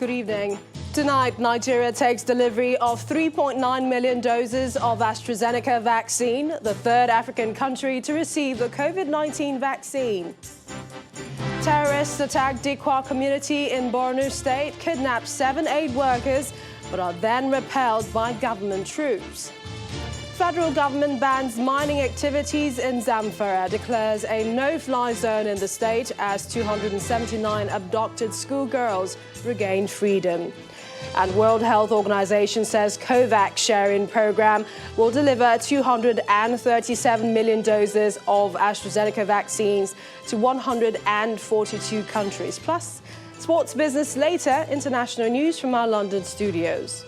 Good evening. Tonight, Nigeria takes delivery of 3.9 million doses of AstraZeneca vaccine, the third African country to receive the COVID-19 vaccine. Terrorists attacked Dikwa community in Borno state, kidnapped 7 aid workers, but are then repelled by government troops. Federal government bans mining activities in Zamfara, declares a no-fly zone in the state as 279 abducted schoolgirls regain freedom. And World Health Organization says COVAX sharing program will deliver 237 million doses of AstraZeneca vaccines to 142 countries. Plus, sports business later, international news from our London studios.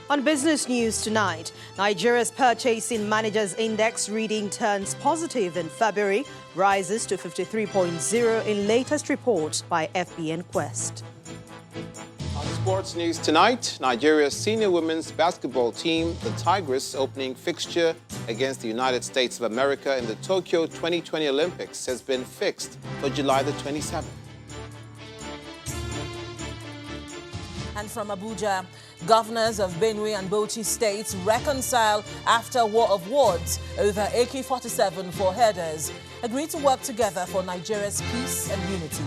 On business news tonight, Nigeria's Purchasing Managers Index reading turns positive in February, rises to 53.0 in latest report by FBN Quest. On sports news tonight, Nigeria's senior women's basketball team, the Tigers, opening fixture against the United States of America in the Tokyo 2020 Olympics has been fixed for July the 27th. And from Abuja, governors of Benue and Bauchi states reconcile after war of words over AK-47 for herders, agree to work together for Nigeria's peace and unity.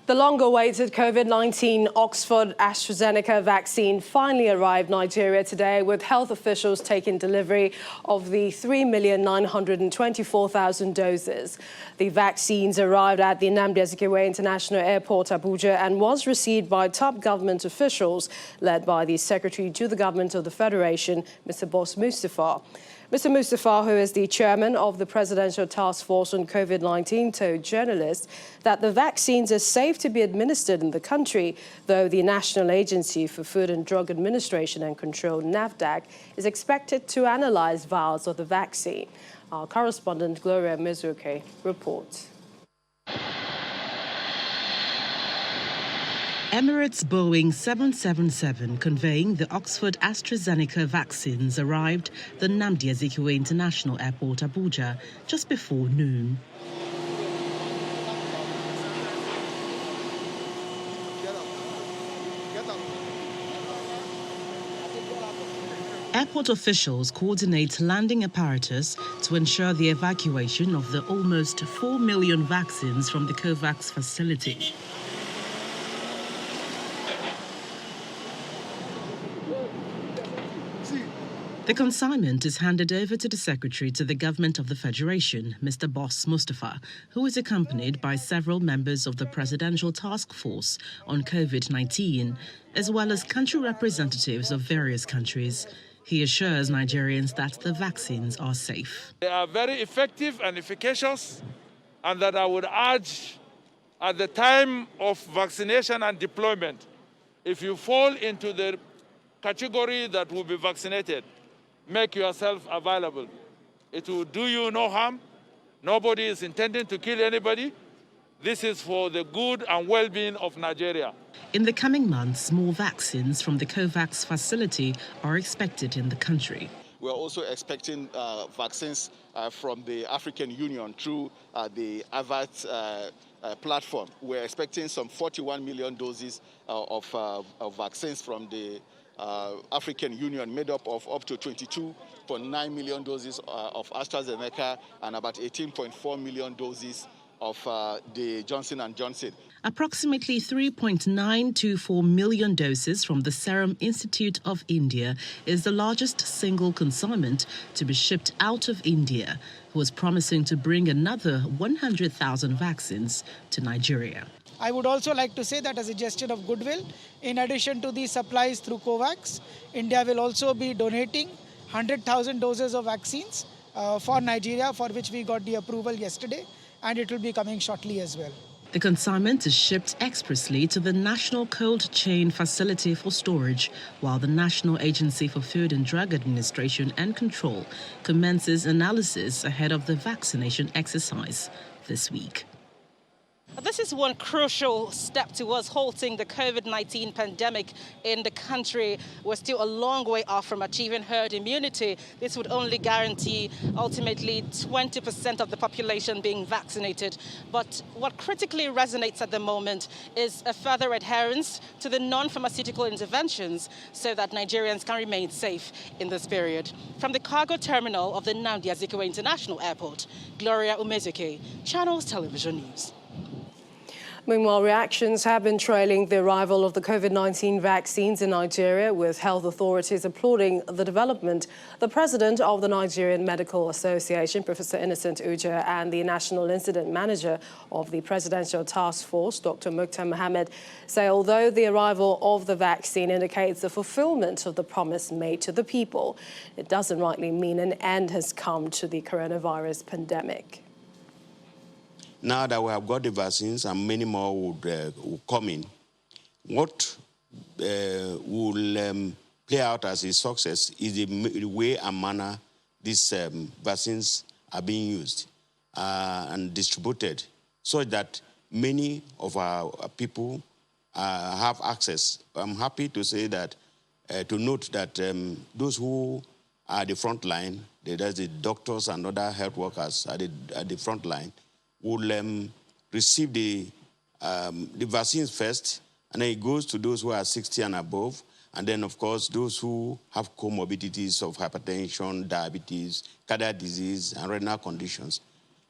The long-awaited COVID-19 Oxford AstraZeneca vaccine finally arrived Nigeria today, with health officials taking delivery of the 3,924,000 doses. The vaccines arrived at the Nnamdi Azikiwe International Airport, Abuja, and was received by top government officials led by the Secretary to the Government of the Federation, Mr. Boss Mustafa. Mr. Mustafa, who is the chairman of the Presidential Task Force on COVID-19, told journalists that the vaccines are safe to be administered in the country, though the National Agency for Food and Drug Administration and Control, NAFDAC, is expected to analyze vials of the vaccine. Our correspondent, Gloria Mizuke, reports. Emirates Boeing 777 conveying the Oxford AstraZeneca vaccines arrived the Nnamdi Azikiwe International Airport, Abuja, just before noon. Airport officials coordinate landing apparatus to ensure the evacuation of the almost 4 million vaccines from the COVAX facility. The consignment is handed over to the Secretary to the Government of the Federation, Mr. Boss Mustafa, who is accompanied by several members of the Presidential Task Force on COVID-19, as well as country representatives of various countries. He assures Nigerians that the vaccines are safe. They are very effective and efficacious, and that I would urge at the time of vaccination and deployment, if you fall into the category that will be vaccinated, make yourself available. It will do you no harm. Nobody is intending to kill anybody. This is for the good and well-being of Nigeria. In the coming months, more vaccines from the COVAX facility are expected in the country. We're also expecting vaccines from the African Union through the AVAT platform. We're expecting some 41 million doses of vaccines from the African Union, made up to 22.9 million doses of AstraZeneca and about 18.4 million doses of the Johnson & Johnson. Approximately 3.924 million doses from the Serum Institute of India is the largest single consignment to be shipped out of India, who is promising to bring another 100,000 vaccines to Nigeria. I would also like to say that as a gesture of goodwill, in addition to the supplies through COVAX, India will also be donating 100,000 doses of vaccines for Nigeria, for which we got the approval yesterday, and it will be coming shortly as well. The consignment is shipped expressly to the National Cold Chain Facility for storage, while the National Agency for Food and Drug Administration and Control commences analysis ahead of the vaccination exercise this week. This is one crucial step towards halting the COVID-19 pandemic in the country. We're still a long way off from achieving herd immunity. This would only guarantee ultimately 20% of the population being vaccinated. But what critically resonates at the moment is a further adherence to the non-pharmaceutical interventions so that Nigerians can remain safe in this period. From the cargo terminal of the Nnamdi Azikiwe International Airport, Gloria Umezuke, Channels Television News. Meanwhile, reactions have been trailing the arrival of the COVID-19 vaccines in Nigeria, with health authorities applauding the development. The president of the Nigerian Medical Association, Professor Innocent Uja, and the National Incident Manager of the Presidential Task Force, Dr. Mukhtar Mohammed, say although the arrival of the vaccine indicates the fulfillment of the promise made to the people, it doesn't rightly mean an end has come to the coronavirus pandemic. Now that we have got the vaccines and many more will come in, what will play out as a success is the way and manner these vaccines are being used and distributed so that many of our people have access. I'm happy to say that, to note that those who are at the front line, that's the doctors and other health workers at the front line, will receive the vaccines first, and then it goes to those who are 60 and above, and then, of course, those who have comorbidities of hypertension, diabetes, cardiac disease, and renal conditions,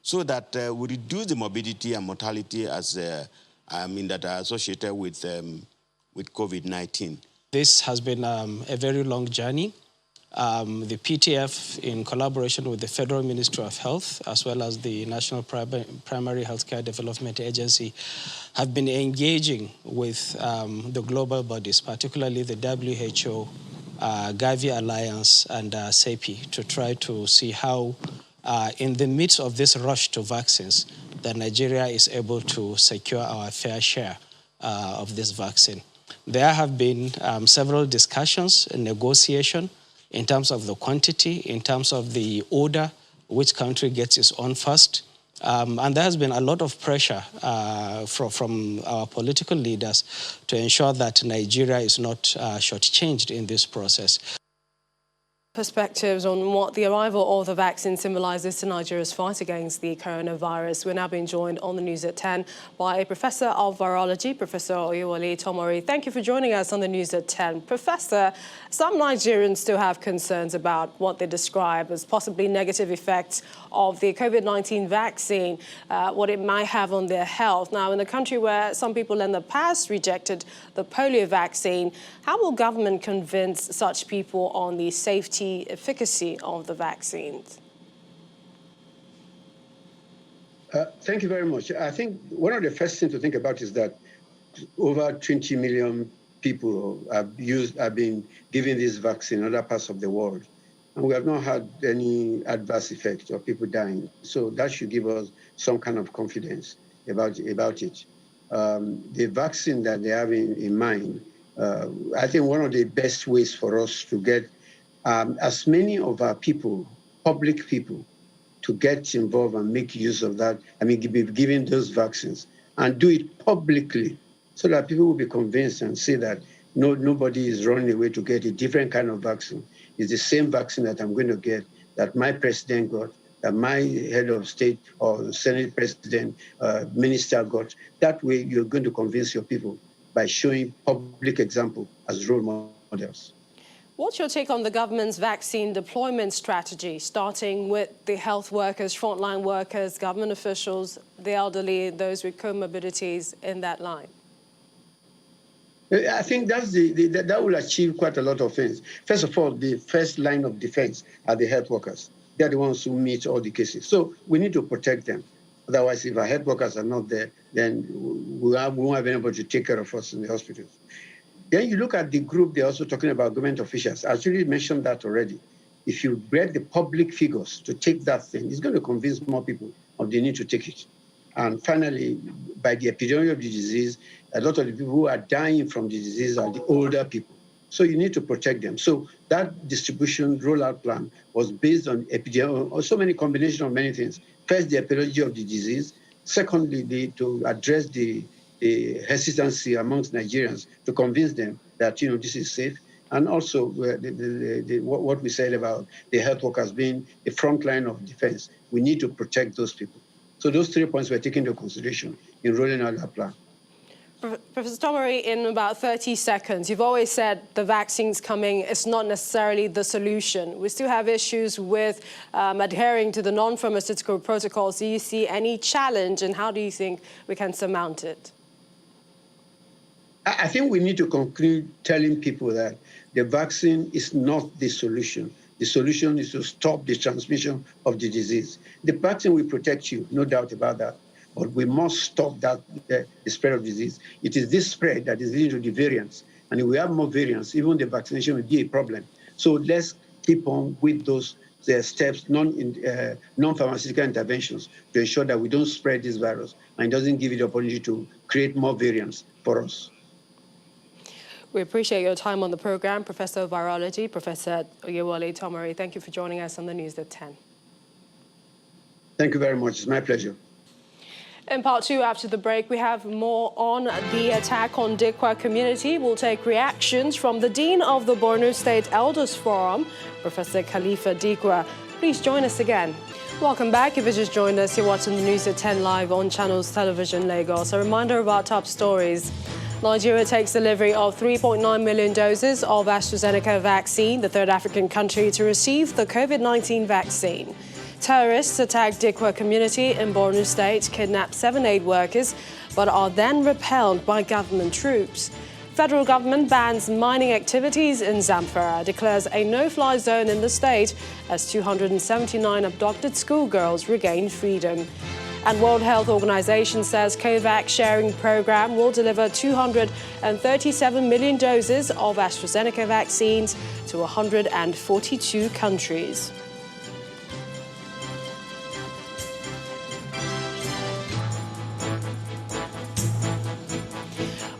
so that we reduce the morbidity and mortality as that are associated with COVID-19. This has been a very long journey. The PTF, in collaboration with the Federal Ministry of Health, as well as the National Primary Healthcare Development Agency, have been engaging with the global bodies, particularly the WHO, Gavi Alliance, and CEPI, to try to see how, in the midst of this rush to vaccines, that Nigeria is able to secure our fair share of this vaccine. There have been several discussions and negotiation in terms of the quantity, in terms of the order, which country gets its own first. And there has been a lot of pressure from our political leaders to ensure that Nigeria is not shortchanged in this process. Perspectives on what the arrival of the vaccine symbolises to Nigeria's fight against the coronavirus. We're now being joined on the news at 10 by a professor of virology, Professor Oyewole Tomori. Thank you for joining us on the news at 10. Professor, some Nigerians still have concerns about what they describe as possibly negative effects of the COVID-19 vaccine, what it might have on their health. Now, in a country where some people in the past rejected the polio vaccine, how will government convince such people on the safety, efficacy of the vaccines? Thank you very much. I think one of the first things to think about is that over 20 million people have been given this vaccine in other parts of the world, and we have not had any adverse effect or people dying. So that should give us some kind of confidence about it. The vaccine that they have in mind, I think one of the best ways for us to get as many of our people, public people, to get involved and make use of that, be given those vaccines and do it publicly so that people will be convinced and say that nobody is running away to get a different kind of vaccine. It's the same vaccine that I'm going to get, that my president got, that my head of state or Senate president, minister got. That way you're going to convince your people by showing public example as role models. What's your take on the government's vaccine deployment strategy, starting with the health workers, frontline workers, government officials, the elderly, those with comorbidities in that line? I think that will achieve quite a lot of things. First of all, the first line of defense are the health workers. They're the ones who meet all the cases. So we need to protect them. Otherwise, if our health workers are not there, then we won't have anybody to take care of us in the hospitals. Then you look at the group, they're also talking about government officials. I actually mentioned that already. If you get the public figures to take that thing, it's going to convince more people of the need to take it. And finally, by the epidemic of the disease, a lot of the people who are dying from the disease are the older people. So you need to protect them. So that distribution rollout plan was based on so many combinations of many things. First, the epidemiology of the disease, Secondly, to address the hesitancy amongst Nigerians to convince them that this is safe, and also what we said about the health workers being the front line of defense. We need to protect those people. So those 3 points were taken into consideration in rolling out our plan. Professor Tomori, in about 30 seconds, you've always said the vaccine's coming. It's not necessarily the solution. We still have issues with adhering to the non-pharmaceutical protocols. Do you see any challenge, and how do you think we can surmount it? I think we need to conclude telling people that the vaccine is not the solution. The solution is to stop the transmission of the disease. The vaccine will protect you, no doubt about that. But we must stop the spread of disease. It is this spread that is leading to the variants. And if we have more variants, even the vaccination will be a problem. So let's keep on with those steps, non-pharmaceutical interventions, to ensure that we don't spread this virus and it doesn't give it the opportunity to create more variants for us. We appreciate your time on the program, Professor of Virology, Professor Oyewole Tomori. Thank you for joining us on the News at 10. Thank you very much. It's my pleasure. In part two, after the break, we have more on the attack on Dikwa community. We'll take reactions from the Dean of the Borno State Elders Forum, Professor Khalifa Dikwa. Please join us again. Welcome back. If you just joined us, you're watching the News at 10 live on Channels Television Lagos. A reminder of our top stories. Nigeria takes delivery of 3.9 million doses of AstraZeneca vaccine, the third African country to receive the COVID-19 vaccine. Terrorists attacked Dikwa community in Borno State, kidnapped 7 aid workers, but are then repelled by government troops. Federal government bans mining activities in Zamfara, declares a no-fly zone in the state as 279 abducted schoolgirls regain freedom. And World Health Organization says COVAX sharing program will deliver 237 million doses of AstraZeneca vaccines to 142 countries.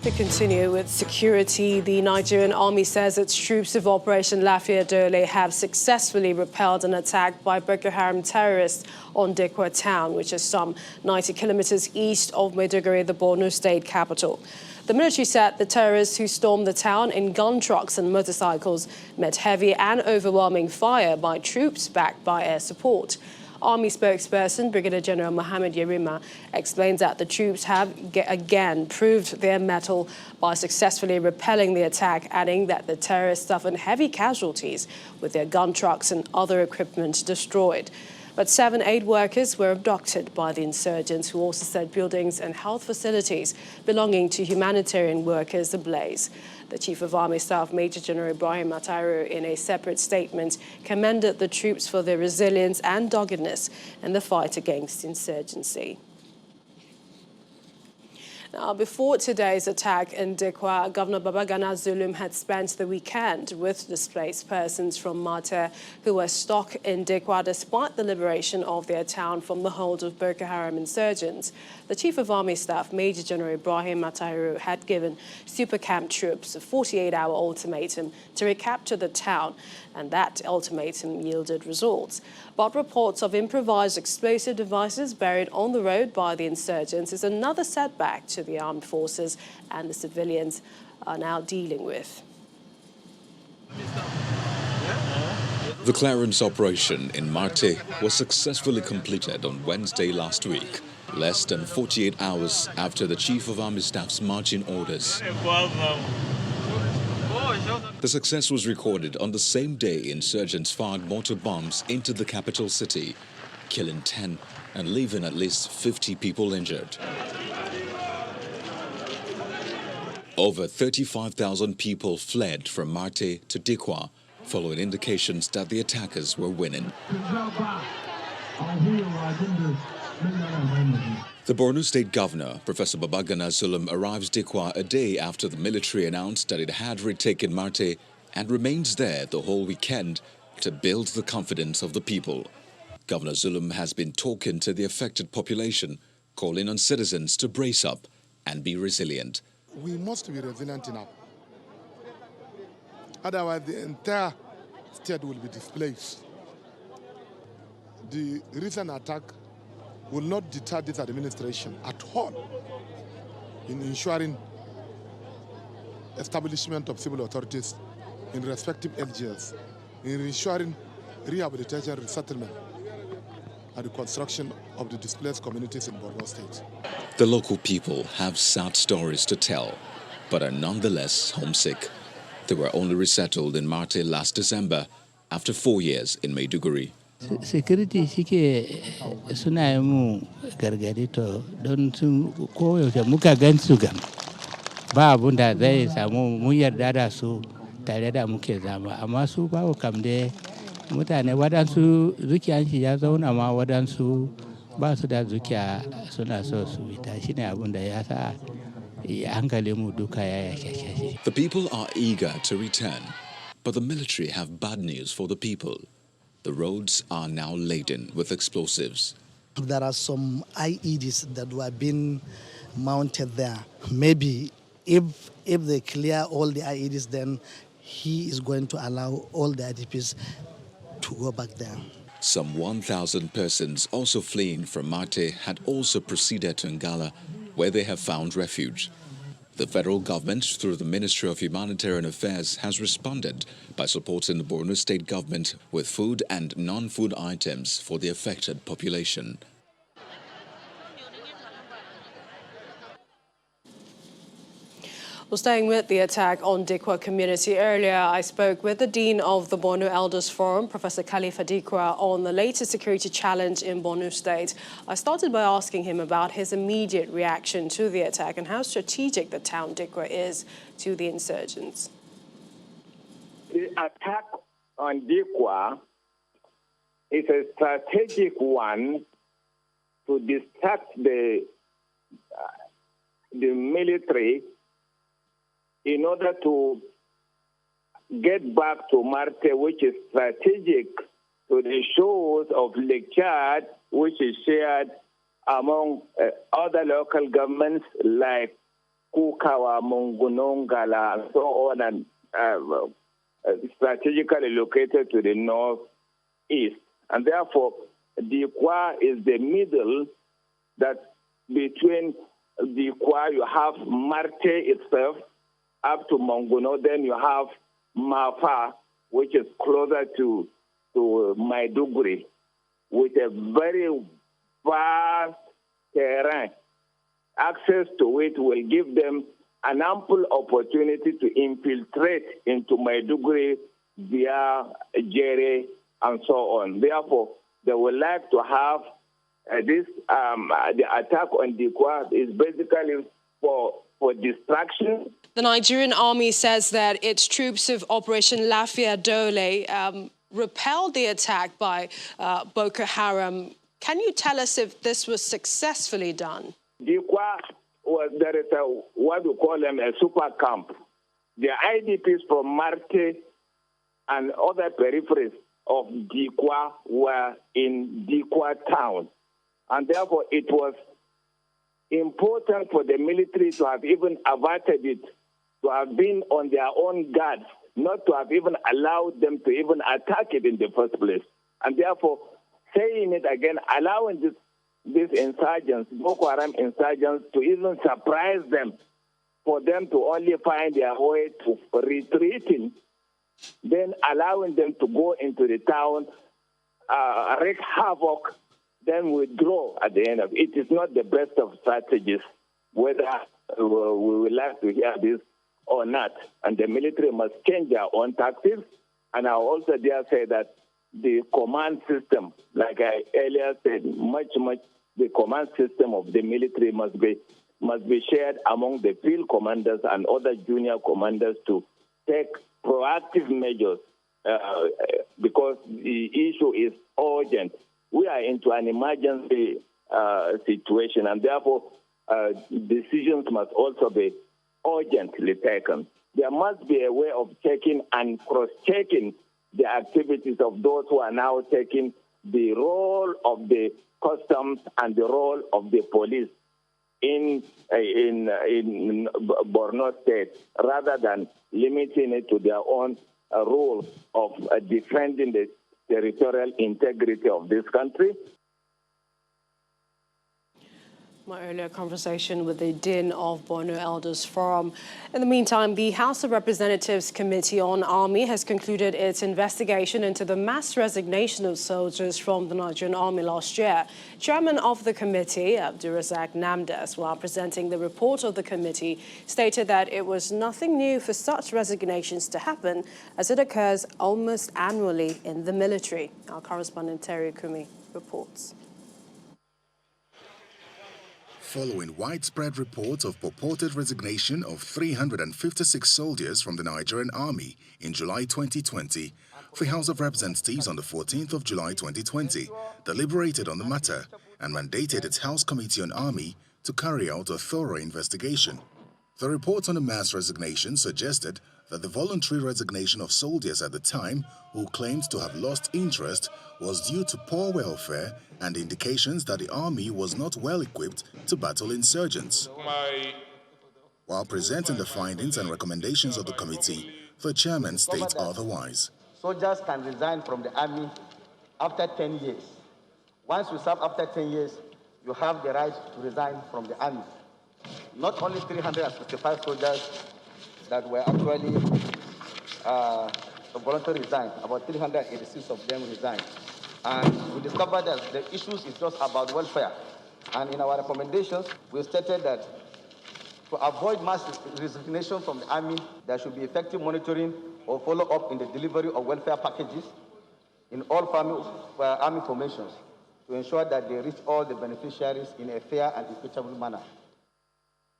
We continue with security. The Nigerian army says its troops of Operation Lafia Dole have successfully repelled an attack by Boko Haram terrorists on Dikwa town, which is some 90 kilometers east of Maiduguri, the Borno state capital. The military said the terrorists who stormed the town in gun trucks and motorcycles met heavy and overwhelming fire by troops backed by air support. Army spokesperson Brigadier General Mohammed Yerima explains that the troops have again proved their mettle by successfully repelling the attack, adding that the terrorists suffered heavy casualties with their gun trucks and other equipment destroyed. But 7 aid workers were abducted by the insurgents, who also set buildings and health facilities belonging to humanitarian workers ablaze. The Chief of Army Staff, Major General Ibrahim Matairu, in a separate statement, commended the troops for their resilience and doggedness in the fight against insurgency. Now, before today's attack in Dikwa, Governor Babagana Zulum had spent the weekend with displaced persons from Mate who were stuck in Dikwa despite the liberation of their town from the hold of Boko Haram insurgents. The Chief of Army Staff, Major General Ibrahim Matairu, had given Super Camp troops a 48-hour ultimatum to recapture the town, and that ultimatum yielded results. But reports of improvised explosive devices buried on the road by the insurgents is another setback to the armed forces and the civilians are now dealing with. The clearance operation in Marte was successfully completed on Wednesday last week, less than 48 hours after the Chief of Army Staff's marching orders. The success was recorded on the same day insurgents fired mortar bombs into the capital city, killing 10 and leaving at least 50 people injured. Over 35,000 people fled from Marte to Dikwa, following indications that the attackers were winning. The Borno State Governor, Professor Babagana Zulum, arrives Dikwa a day after the military announced that it had retaken Marte and remains there the whole weekend to build the confidence of the people. Governor Zulum has been talking to the affected population, calling on citizens to brace up and be resilient. We must be resilient enough. Otherwise, the entire state will be displaced. The recent attack will not deter this administration at all in ensuring establishment of civil authorities in respective LGS, in ensuring rehabilitation, resettlement, and the construction of the displaced communities in Borno State. The local people have sad stories to tell, but are nonetheless homesick. They were only resettled in Marte last December after 4 years in Maiduguri. Security shike suna mu gargadi to don sun koyaushe muka gan su gam ba abun da zai samu mu yarda da su tare da muke zama amma su babu kam dai mutane wadansu zuciyan shi ya zauna ma wadansu ba su da zuciya suna so su fita shine abun da ya sa hankalin mu duka ya yashe. The people are eager to return, but the military have bad news for the people. The roads are now laden with explosives. There are some IEDs that were being mounted there. Maybe if they clear all the IEDs, then he is going to allow all the IDPs to go back there. Some 1,000 persons also fleeing from Marte had also proceeded to Ngala, where they have found refuge. The federal government, through the Ministry of Humanitarian Affairs, has responded by supporting the Borno state government with food and non-food items for the affected population. Well, staying with the attack on Dikwa community, earlier I spoke with the Dean of the Borno Elders Forum, Professor Khalifa Dikwa, on the latest security challenge in Borno State. I started by asking him about his immediate reaction to the attack and how strategic the town Dikwa is to the insurgents. The attack on Dikwa is a strategic one to distract the military in order to get back to Marte, which is strategic to the shores of Lake Chad, which is shared among other local governments like Kukawa, Mongunongala, and so on, and strategically located to the northeast. And therefore, Dikwa is the middle that between Dikwa, you have Marte itself, up to Monguno, then you have Mafa, which is closer to Maiduguri, with a very vast terrain. Access to it will give them an ample opportunity to infiltrate into Maiduguri via Jere and so on. Therefore, they would like to have the attack on Dikwa is basically for distraction. The Nigerian army says that its troops of Operation Lafia Dole repelled the attack by Boko Haram. Can you tell us if this was successfully done? Dikwa, there is what we call them a super camp. The IDPs from Marte and other peripheries of Dikwa were in Dikwa town. And therefore, it was important for the military to have even averted it, to have been on their own guard, not to have even allowed them to even attack it in the first place. And therefore, saying it again, allowing these insurgents, Boko Haram insurgents, to even surprise them, for them to only find their way to retreating, then allowing them to go into the town, wreak havoc, then withdraw at the end of it. It is not the best of strategies, whether we would like to hear this or not. And the military must change their own tactics. And I also dare say that the command system, like I earlier said, the command system of the military must be shared among the field commanders and other junior commanders to take proactive measures because the issue is urgent. We are into an emergency situation, and therefore decisions must also be urgently taken. There must be a way of checking and cross-checking the activities of those who are now taking the role of the customs and the role of the police in Borno State, rather than limiting it to their own role of defending the territorial integrity of this country. My earlier conversation with the Dean of Borno Elders Forum. In the meantime, the House of Representatives Committee on Army has concluded its investigation into the mass resignation of soldiers from the Nigerian Army last year. Chairman of the committee, Abdulrazak Namdas, while presenting the report of the committee, stated that it was nothing new for such resignations to happen, as it occurs almost annually in the military. Our correspondent Terry Kumi reports. Following widespread reports of purported resignation of 356 soldiers from the Nigerian Army in July 2020, the House of Representatives on the 14th of July 2020 deliberated on the matter and mandated its House Committee on Army to carry out a thorough investigation. The report on the mass resignation suggested that the voluntary resignation of soldiers at the time who claimed to have lost interest was due to poor welfare and indications that the army was not well equipped to battle insurgents. While presenting the findings and recommendations of the committee, the chairman states otherwise. Soldiers can resign from the army after 10 years. Once you serve after 10 years, you have the right to resign from the army. Not only 365 soldiers that were actually voluntarily resigned, about 386 of them resigned. And we discovered that the issues is just about welfare. And in our recommendations, we stated that to avoid mass resignation from the army, there should be effective monitoring or follow-up in the delivery of welfare packages in all army formations to ensure that they reach all the beneficiaries in a fair and equitable manner.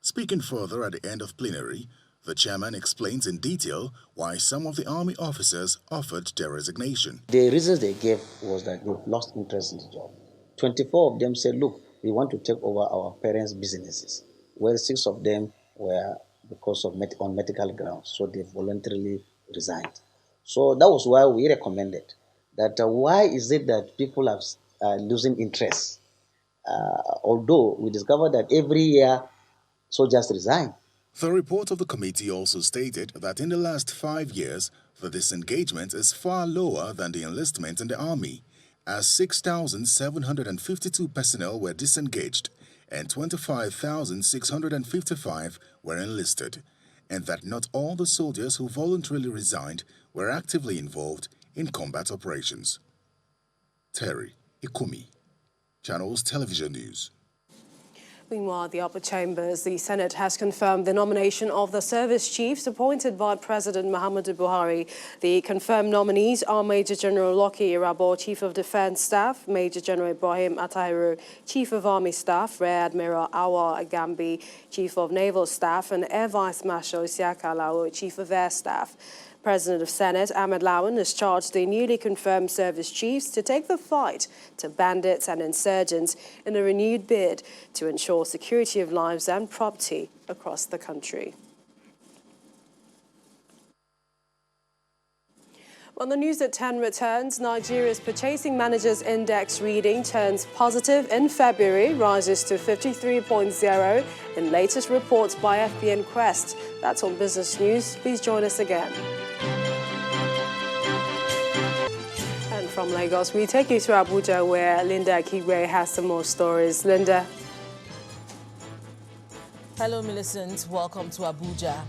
Speaking further at the end of plenary, the chairman explains in detail why some of the army officers offered their resignation. The reasons they gave was that they lost interest in the job. 24 of them said, look, we want to take over our parents' businesses, where 6 of them were because of on medical grounds, so they voluntarily resigned. So that was why we recommended that why is it that people are losing interest? Although we discovered that every year soldiers resign. The report of the committee also stated that in the last 5 years, the disengagement is far lower than the enlistment in the army, as 6,752 personnel were disengaged and 25,655 were enlisted, and that not all the soldiers who voluntarily resigned were actively involved in combat operations. Terry Ikumi, Channels Television News. Meanwhile, at the upper chambers, the Senate has confirmed the nomination of the service chiefs appointed by President Muhammadu Buhari. The confirmed nominees are Major General Lucky Irabo, Chief of Defence Staff, Major General Ibrahim Atahiru, Chief of Army Staff, Rear Admiral Awa Agambi, Chief of Naval Staff, and Air Vice Marshal Isiaka Lawo, Chief of Air Staff. President of Senate Ahmed Lawan has charged the newly confirmed service chiefs to take the fight to bandits and insurgents in a renewed bid to ensure security of lives and property across the country. When the news at 10 returns, Nigeria's Purchasing Managers Index reading turns positive in February, rises to 53.0 in latest reports by FBN Quest. That's on Business News. Please join us again. And from Lagos, we take you to Abuja, where Linda Kigwe has some more stories. Linda. Hello, Millicent. Welcome to Abuja.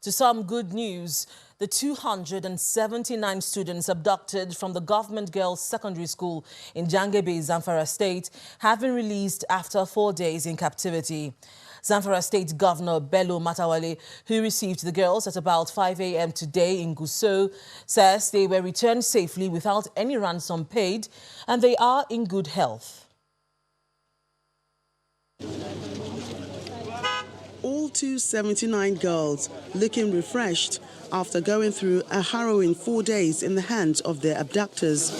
To some good news, the 279 students abducted from the government girls' secondary school in Jangebe, Zamfara State, have been released after 4 days in captivity. Zamfara State Governor Bello Matawale, who received the girls at about 5 a.m. today in Gusau, says they were returned safely without any ransom paid and they are in good health. All 279 girls looking refreshed after going through a harrowing 4 days in the hands of their abductors.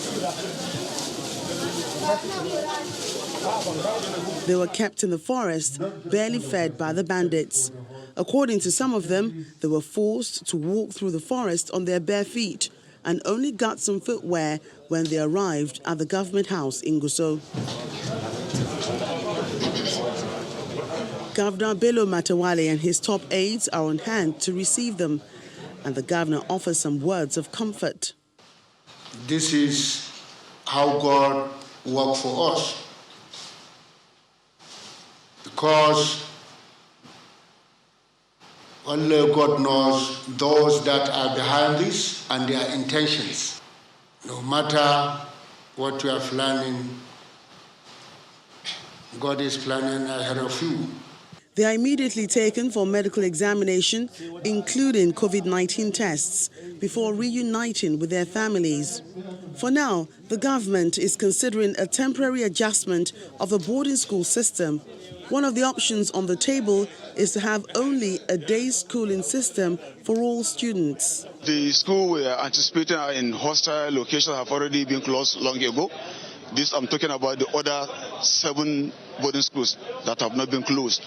They were kept in the forest, barely fed by the bandits. According to some of them, they were forced to walk through the forest on their bare feet and only got some footwear when they arrived at the government house in Gusau. Governor Bello Matawale and his top aides are on hand to receive them, and the governor offers some words of comfort. This is how God worked for us. because only God knows those that are behind this and their intentions. No matter what you are planning, God is planning ahead of you. They are immediately taken for medical examination, including COVID-19 tests, before reuniting with their families. For now, the government is considering a temporary adjustment of the boarding school system. One of the options on the table is to have only a day schooling system for all students. The school we are anticipating in hostile locations have already been closed long ago. I'm talking about the other 7 boarding schools that have not been closed,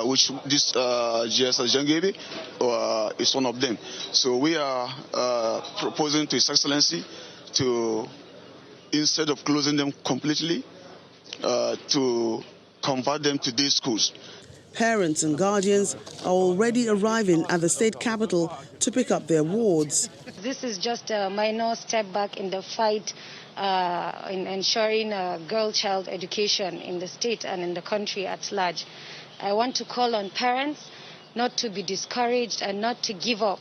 which this GSS Jangebi is one of them. So we are proposing to His Excellency to, instead of closing them completely, to convert them to day schools. Parents and guardians are already arriving at the state capital to pick up their wards. This is just a minor step back in the fight in ensuring girl-child education in the state and in the country at large. I want to call on parents not to be discouraged and not to give up.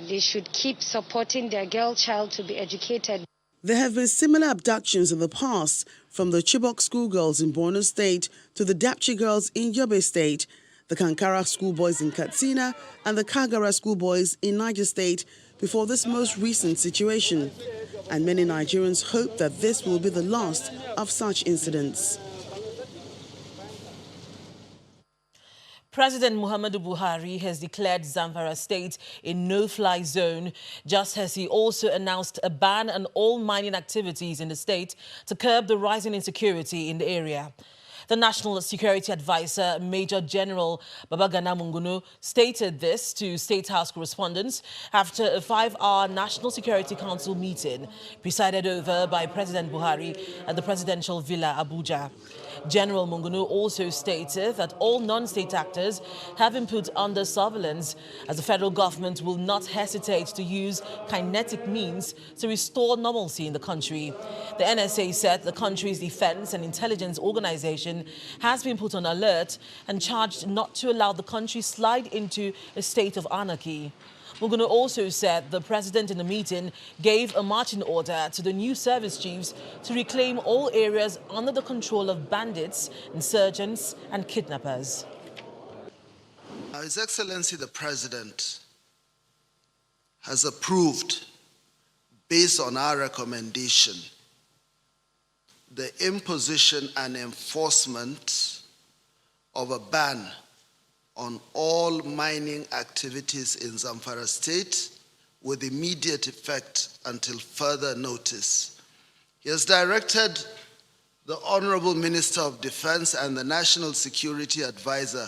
They should keep supporting their girl child to be educated. There have been similar abductions in the past, from the Chibok schoolgirls in Borno State to the Dapchi girls in Yobe State, the Kankara schoolboys in Katsina and the Kagara schoolboys in Niger State before this most recent situation. And many Nigerians hope that this will be the last of such incidents. President Muhammadu Buhari has declared Zamfara state a no-fly zone, just as he also announced a ban on all mining activities in the state to curb the rising insecurity in the area. The National Security Advisor, Major General Babagana Mungunu, stated this to State House correspondents after a 5-hour National Security Council meeting presided over by President Buhari at the Presidential Villa, Abuja. General Mungunu also stated that all non-state actors have been put under surveillance, as the federal government will not hesitate to use kinetic means to restore normalcy in the country. The NSA said the country's defense and intelligence organization has been put on alert and charged not to allow the country slide into a state of anarchy. Mungunu also said the president in the meeting gave a marching order to the new service chiefs to reclaim all areas under the control of bandits, insurgents and kidnappers. His Excellency the President has approved, based on our recommendation, the imposition and enforcement of a ban on all mining activities in Zamfara state with immediate effect until further notice. He has directed the Honorable Minister of Defense and the National Security Advisor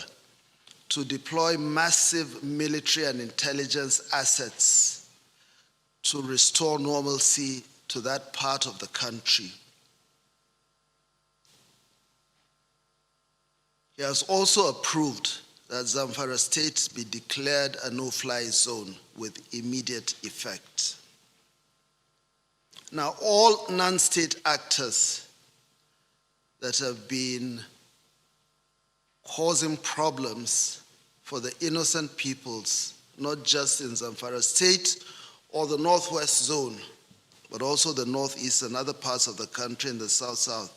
to deploy massive military and intelligence assets to restore normalcy to that part of the country. He has also approved that Zamfara state be declared a no-fly zone with immediate effect. Now, all non-state actors that have been causing problems for the innocent peoples, not just in Zamfara state or the northwest zone, but also the northeast and other parts of the country in the south-south,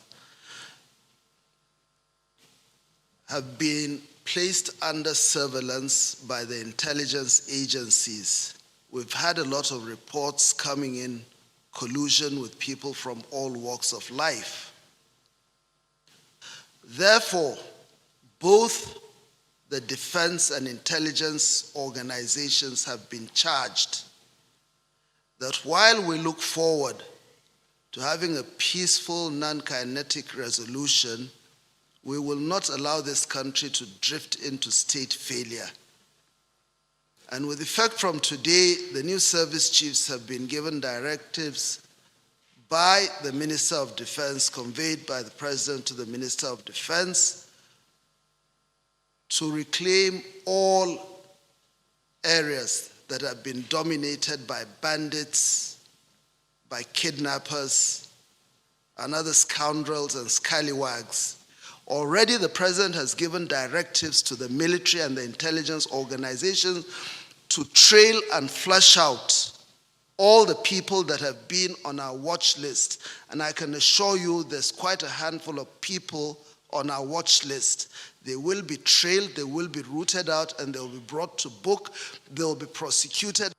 have been placed under surveillance by the intelligence agencies. We've had a lot of reports coming in, collusion with people from all walks of life. Therefore, both the defense and intelligence organizations have been charged that while we look forward to having a peaceful, non-kinetic resolution, we will not allow this country to drift into state failure. And with effect from today, the new service chiefs have been given directives by the Minister of Defense, conveyed by the President to the Minister of Defense, to reclaim all areas that have been dominated by bandits, by kidnappers, and other scoundrels and scallywags, Already the president has given directives to the military and the intelligence organizations to trail and flush out all the people that have been on our watch list. And I can assure you there's quite a handful of people on our watch list. They will be trailed, they will be rooted out, and they will be brought to book, they will be prosecuted.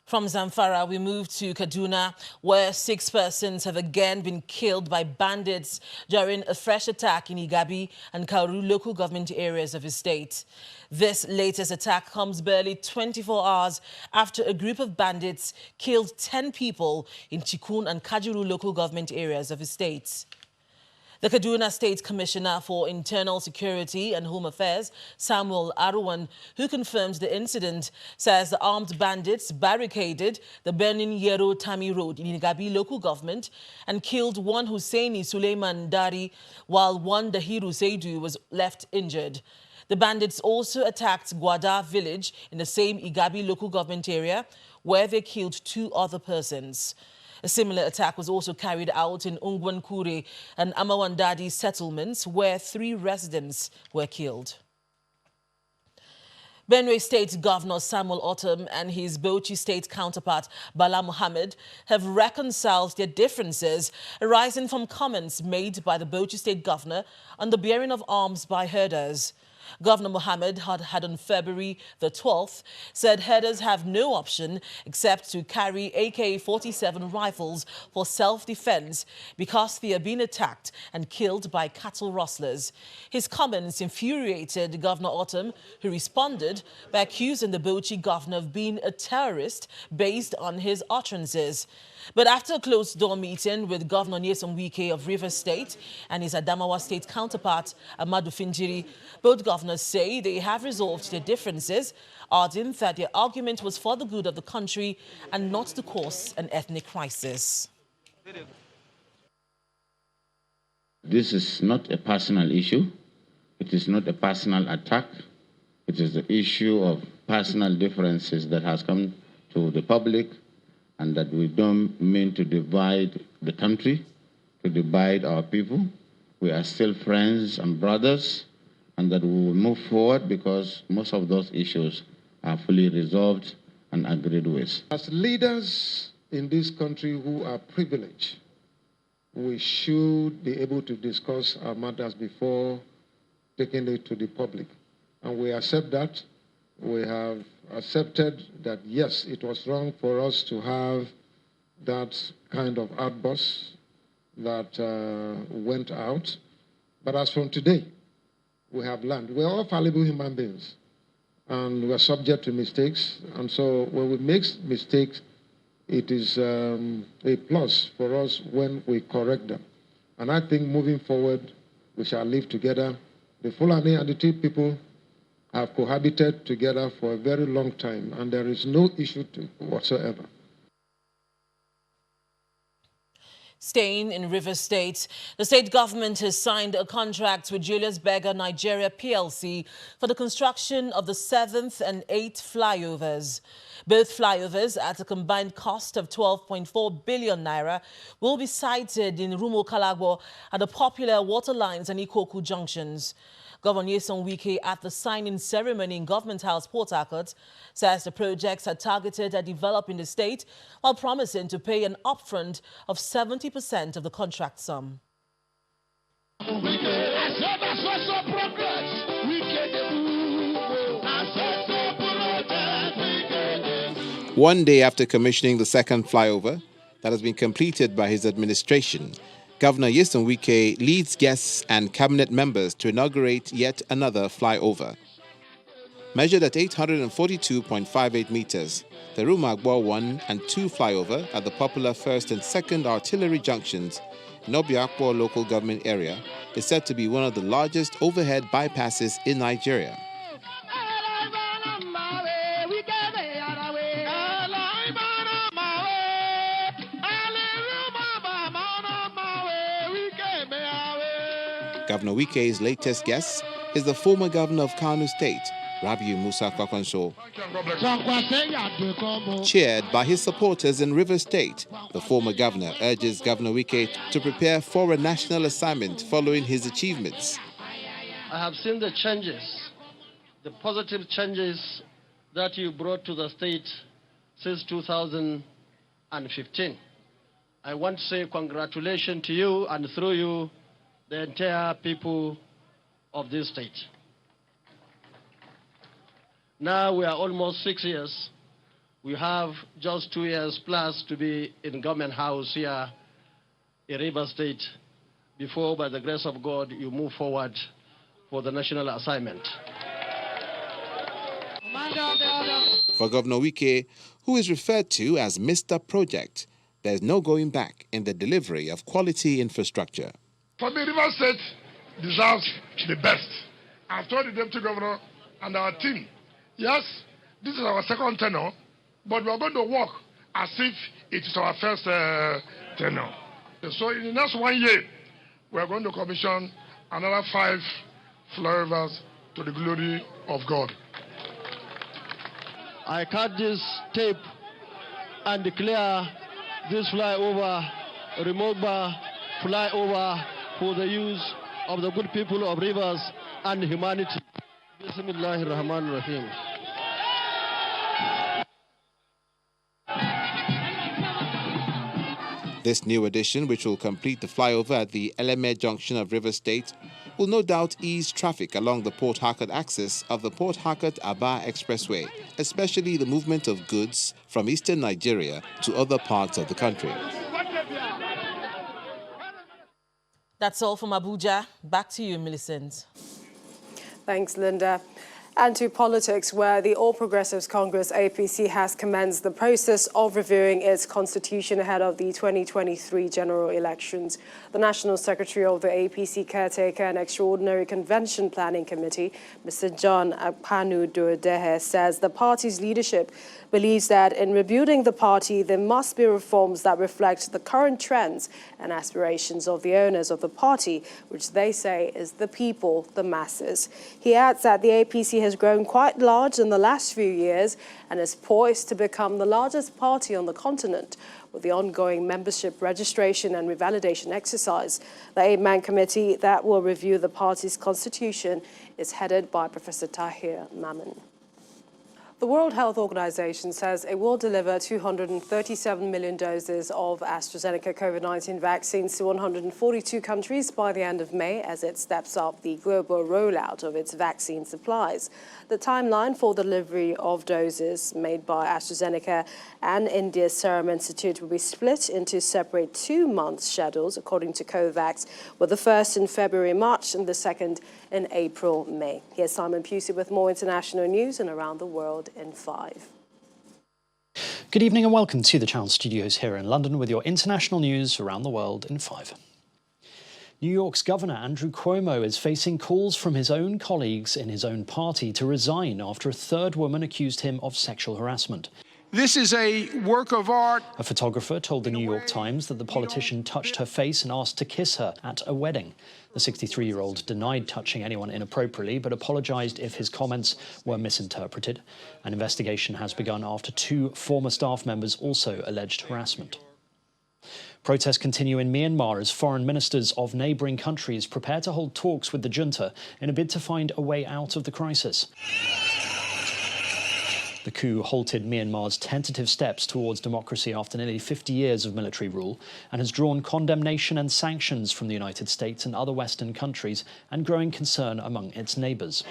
From Zamfara, we move to Kaduna, where 6 persons have again been killed by bandits during a fresh attack in Igabi and Kauru local government areas of the state. This latest attack comes barely 24 hours after a group of bandits killed 10 people in Chikun and Kajuru local government areas of the state. The Kaduna State Commissioner for Internal Security and Home Affairs, Samuel Aruwan, who confirms the incident, says the armed bandits barricaded the Benin Yero Tami Road in Igabi local government and killed one Husseini Suleiman Dari, while one Dahiru Seidu was left injured. The bandits also attacked Gwada village in the same Igabi local government area, where they killed 2 other persons. A similar attack was also carried out in Ungwankure and Amawandadi settlements, where 3 residents were killed. Benue State Governor Samuel Otom and his Bauchi State counterpart Bala Mohammed have reconciled their differences arising from comments made by the Bauchi State Governor on the bearing of arms by herders. Governor Mohammed had on February the 12th said herders have no option except to carry AK-47 rifles for self-defense because they are being attacked and killed by cattle rustlers. His comments infuriated Governor Otom, who responded by accusing the Bauchi governor of being a terrorist based on his utterances. But after a closed-door meeting with Governor Nyesom Wike of Rivers State and his Adamawa State counterpart, Amadu Finjiri, both governors say they have resolved their differences, adding that their argument was for the good of the country and not to cause an ethnic crisis. This is not a personal issue. It is not a personal attack. It is the issue of personal differences that has come to the public, and that we don't mean to divide the country, to divide our people. We are still friends and brothers, and that we will move forward because most of those issues are fully resolved and agreed with. As leaders in this country who are privileged, we should be able to discuss our matters before taking it to the public. And we accept that. We have accepted that, yes, it was wrong for us to have that kind of outburst that went out. But as from today, we have learned. We're all fallible human beings, and we're subject to mistakes. And so when we make mistakes, it is a plus for us when we correct them. And I think moving forward, we shall live together. The Fulani and the Tea people have cohabited together for a very long time, and there is no issue whatsoever. Staying in Rivers State, the state government has signed a contract with Julius Berger Nigeria PLC for the construction of the 7th and 8th flyovers. Both flyovers, at a combined cost of 12.4 billion naira, will be sited in Rumo Kalagbo at the popular water lines and Ikoku junctions. Governor Nyesom Wike, at the signing ceremony in Government House, Port Harcourt, says the projects are targeted at developing the state while promising to pay an upfront of 70% of the contract sum. One day after commissioning the second flyover that has been completed by his administration, Governor Nyesom Wike leads guests and cabinet members to inaugurate yet another flyover. Measured at 842.58 meters, the Rumagbo 1 and 2 flyover at the popular 1st and 2nd artillery junctions in Obiakpo local government area is said to be one of the largest overhead bypasses in Nigeria. Governor Wike's latest guest is the former governor of Kano State, Rabiu Musa Kwankwaso, cheered by his supporters in Rivers State. The former governor urges Governor Wike to prepare for a national assignment following his achievements. I have seen the changes, the positive changes that you brought to the state since 2015. I want to say congratulations to you and through you, the entire people of this state. Now we are almost 6 years. We have just 2 years plus to be in government house here in Rivers State before, by the grace of God, you move forward for the national assignment. For Governor Wike, who is referred to as Mr. Project, there is no going back in the delivery of quality infrastructure. For me, Rivers State deserves the best. I've told the Deputy Governor and our team, yes, this is our second tenure, but we are going to work as if it is our first tenure. So in the next 1 year, we are going to commission another 5 flyovers to the glory of God. I cut this tape and declare this flyover, remote bar flyover for the use of the good people of Rivers and humanity. Bismillahirrahmanirrahim. This new addition, which will complete the flyover at the Eleme junction of Rivers State, will no doubt ease traffic along the Port Harcourt axis of the Port Harcourt-Aba Expressway, especially the movement of goods from eastern Nigeria to other parts of the country. That's all from Abuja. Back to you, Millicent. Thanks, Linda. And to politics, where the All Progressives Congress, APC, has commenced the process of reviewing its constitution ahead of the 2023 general elections. The National Secretary of the APC Caretaker and Extraordinary Convention Planning Committee, Mr. John Akpanu Duodehe, says the party's leadership believes that in rebuilding the party, there must be reforms that reflect the current trends and aspirations of the owners of the party, which they say is the people, the masses. He adds that the APC has grown quite large in the last few years and is poised to become the largest party on the continent with the ongoing membership registration and revalidation exercise. The 8-man committee that will review the party's constitution is headed by Professor Tahir Mamin. The World Health Organization says it will deliver 237 million doses of AstraZeneca COVID-19 vaccines to 142 countries by the end of May as it steps up the global rollout of its vaccine supplies. The timeline for delivery of doses made by AstraZeneca and India's Serum Institute will be split into separate 2-month schedules, according to COVAX, with the first in February-March and the second in April-May. Here's Simon Pusey with more international news and around the world in 5. Good evening and welcome to the Channel Studios here in London with your international news around the world in 5. New York's Governor Andrew Cuomo is facing calls from his own colleagues in his own party to resign after a third woman accused him of sexual harassment. This is a work of art. A photographer told the New York Times that the politician touched her face and asked to kiss her at a wedding. The 63-year-old denied touching anyone inappropriately, but apologized if his comments were misinterpreted. An investigation has begun after 2 former staff members also alleged harassment. Protests continue in Myanmar as foreign ministers of neighbouring countries prepare to hold talks with the junta in a bid to find a way out of the crisis. The coup halted Myanmar's tentative steps towards democracy after nearly 50 years of military rule and has drawn condemnation and sanctions from the United States and other Western countries and growing concern among its neighbours.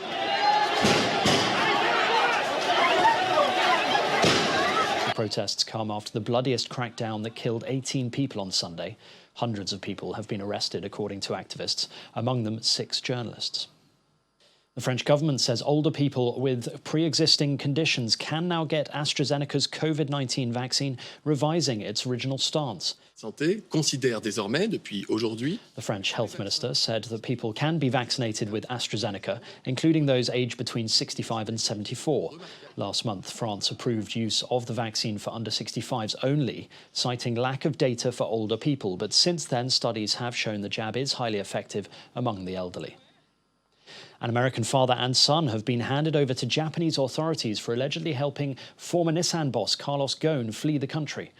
The protests come after the bloodiest crackdown that killed 18 people on Sunday. Hundreds of people have been arrested, according to activists, among them 6 journalists. The French government says older people with pre-existing conditions can now get AstraZeneca's COVID-19 vaccine, revising its original stance. Santé considère désormais, depuis aujourd'hui, the French health minister said that people can be vaccinated with AstraZeneca, including those aged between 65 and 74. Last month, France approved use of the vaccine for under 65s only, citing lack of data for older people. But since then, studies have shown the jab is highly effective among the elderly. An American father and son have been handed over to Japanese authorities for allegedly helping former Nissan boss Carlos Ghosn flee the country.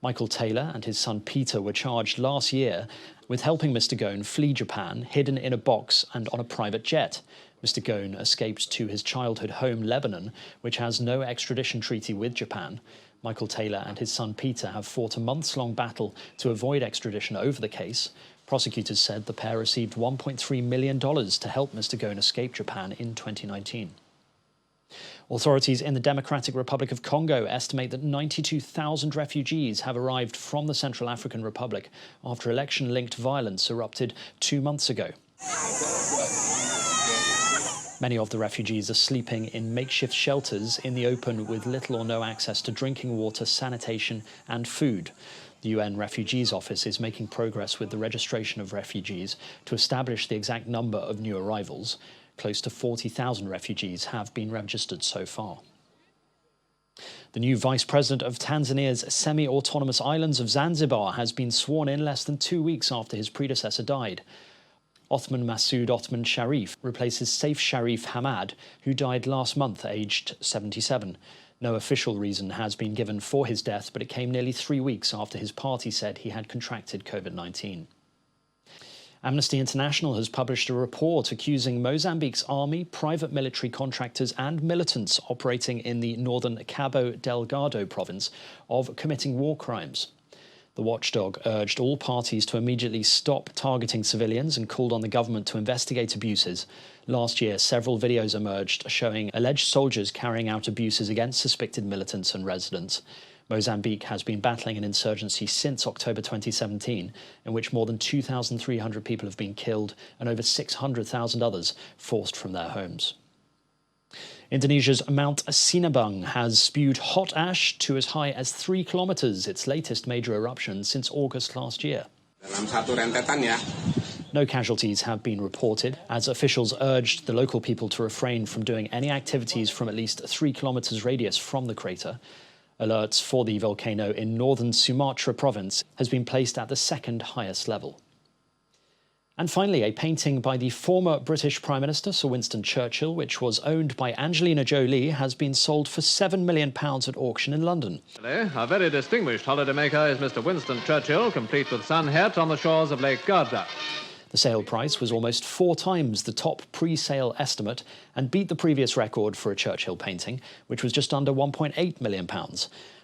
Michael Taylor and his son Peter were charged last year with helping Mr. Ghosn flee Japan, hidden in a box and on a private jet. Mr. Ghosn escaped to his childhood home, Lebanon, which has no extradition treaty with Japan. Michael Taylor and his son Peter have fought a months-long battle to avoid extradition over the case. Prosecutors said the pair received $1.3 million to help Mr. Ghosn escape Japan in 2019. Authorities in the Democratic Republic of Congo estimate that 92,000 refugees have arrived from the Central African Republic after election-linked violence erupted 2 months ago. Many of the refugees are sleeping in makeshift shelters in the open with little or no access to drinking water, sanitation and food. The UN Refugees Office is making progress with the registration of refugees to establish the exact number of new arrivals. Close to 40,000 refugees have been registered so far. The new Vice President of Tanzania's semi-autonomous islands of Zanzibar has been sworn in less than 2 weeks after his predecessor died. Othman Masoud Othman Sharif replaces Saif Sharif Hamad, who died last month, aged 77. No official reason has been given for his death, but it came nearly 3 weeks after his party said he had contracted COVID-19. Amnesty International has published a report accusing Mozambique's army, private military contractors and militants operating in the northern Cabo Delgado province of committing war crimes. The watchdog urged all parties to immediately stop targeting civilians and called on the government to investigate abuses. Last year, several videos emerged showing alleged soldiers carrying out abuses against suspected militants and residents. Mozambique has been battling an insurgency since October 2017, in which more than 2,300 people have been killed and over 600,000 others forced from their homes. Indonesia's Mount Sinabung has spewed hot ash to as high as 3 kilometres, its latest major eruption since August last year. No casualties have been reported, as officials urged the local people to refrain from doing any activities from at least 3 kilometres radius from the crater. Alerts for the volcano in northern Sumatra province has been placed at the second highest level. And finally, a painting by the former British Prime Minister Sir Winston Churchill, which was owned by Angelina Jolie, has been sold for £7 million at auction in London. A very distinguished holidaymaker is Mr. Winston Churchill, complete with sun hat on the shores of Lake Garda. The sale price was almost 4 times the top pre-sale estimate and beat the previous record for a Churchill painting, which was just under £1.8 million.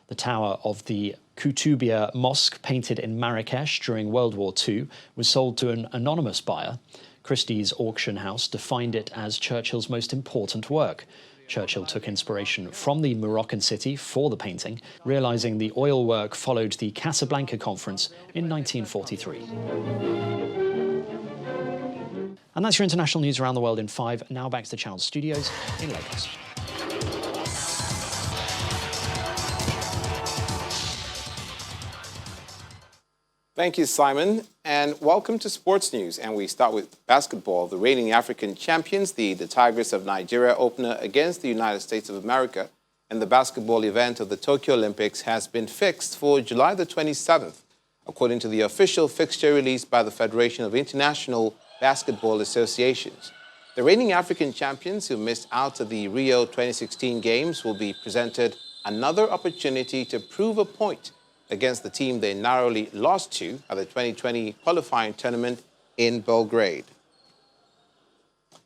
The tower of the Kutubia Mosque, painted in Marrakesh during World War II, was sold to an anonymous buyer. Christie's auction house defined it as Churchill's most important work. Churchill took inspiration from the Moroccan city for the painting, realising the oil work followed the Casablanca Conference in 1943. And that's your international news around the world in 5. Now back to the Channel Studios in Lagos. Thank you, Simon, and welcome to Sports News. And we start with basketball. The reigning African champions, the Tigers of Nigeria, opener against the United States of America, and the basketball event of the Tokyo Olympics has been fixed for July the 27th, according to the official fixture released by the Federation of International Basketball Associations. The reigning African champions who missed out of the Rio 2016 Games will be presented another opportunity to prove a point against the team they narrowly lost to at the 2020 qualifying tournament in Belgrade.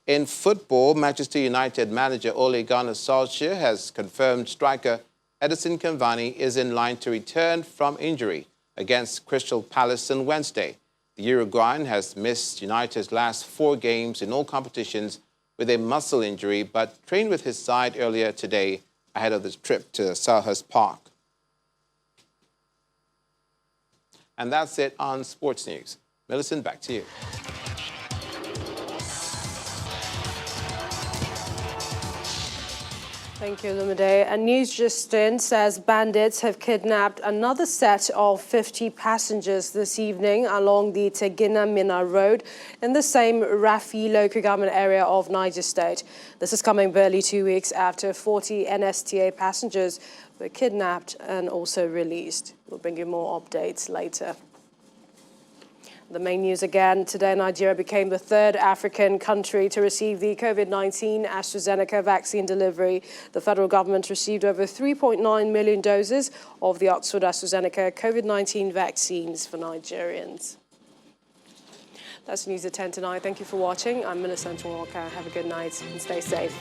In football, Manchester United manager Ole Gunnar Solskjaer has confirmed striker Edison Cavani is in line to return from injury against Crystal Palace on Wednesday. The Uruguayan has missed United's last 4 games in all competitions with a muscle injury, but trained with his side earlier today ahead of the trip to Selhurst Park. And that's it on Sports News. Millicent, back to you. Thank you, Lumide. And news just in says bandits have kidnapped another set of 50 passengers this evening along the Tegina-Minna Road in the same Rafi local government area of Niger State. This is coming barely 2 weeks after 40 NSTA passengers were kidnapped and also released. We'll bring you more updates later. The main news again. Today, Nigeria became the third African country to receive the COVID-19 AstraZeneca vaccine delivery. The federal government received over 3.9 million doses of the Oxford AstraZeneca COVID-19 vaccines for Nigerians. That's news at 10 tonight. Thank you for watching. I'm Millicent Walker. Have a good night and stay safe.